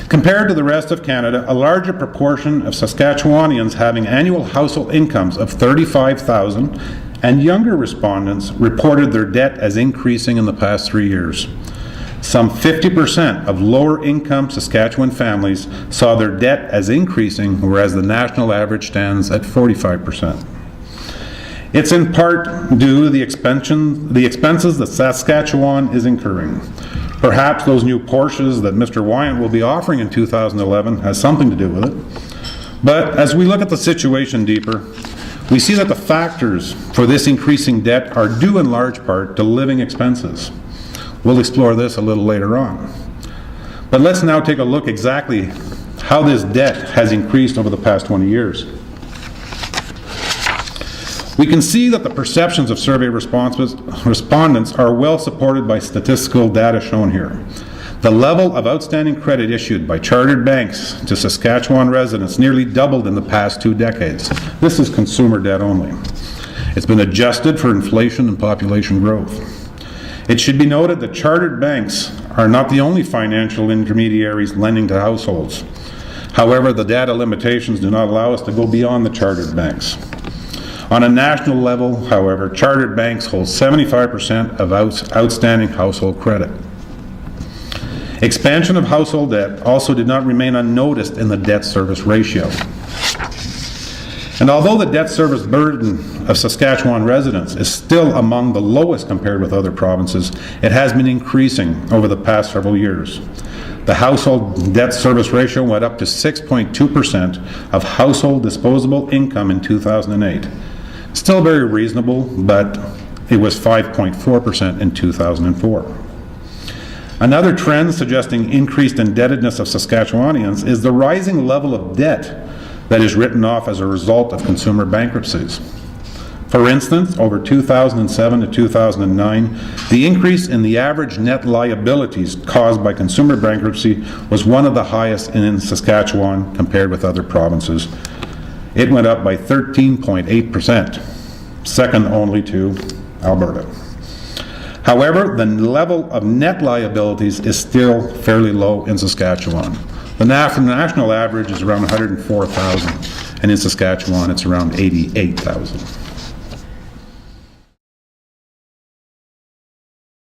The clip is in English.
Compared to the rest of Canada, a larger proportion of Saskatchewanians having annual household incomes of $35,000 and younger respondents reported their debt as increasing in the past 3 years. Some 50% of lower-income Saskatchewan families saw their debt as increasing, whereas the national average stands at 45%. It's in part due to the expenses that Saskatchewan is incurring. Perhaps those new Porsches that Mr. Wyant will be offering in 2011 has something to do with it. But as we look at the situation deeper, we see that the factors for this increasing debt are due in large part to living expenses. We'll explore this a little later on. But let's now take a look exactly how this debt has increased over the past 20 years. We can see that the perceptions of survey respondents are well supported by statistical data shown here. The level of outstanding credit issued by chartered banks to Saskatchewan residents nearly doubled in the past 2 decades. This is consumer debt only. It's been adjusted for inflation and population growth. It should be noted that chartered banks are not the only financial intermediaries lending to households. However, the data limitations do not allow us to go beyond the chartered banks. On a national level, however, chartered banks hold 75% of outstanding household credit. Expansion of household debt also did not remain unnoticed in the debt service ratio. And although the debt service burden of Saskatchewan residents is still among the lowest compared with other provinces, it has been increasing over the past several years. The household debt service ratio went up to 6.2% of household disposable income in 2008. Still very reasonable, but it was 5.4% in 2004. Another trend suggesting increased indebtedness of Saskatchewanians is the rising level of debt that is written off as a result of consumer bankruptcies. For instance, over 2007 to 2009, the increase in the average net liabilities caused by consumer bankruptcy was one of the highest in Saskatchewan compared with other provinces. It went up by 13.8%, second only to Alberta. However, the level of net liabilities is still fairly low in Saskatchewan. The national average is around 104,000, and in Saskatchewan it's around 88,000.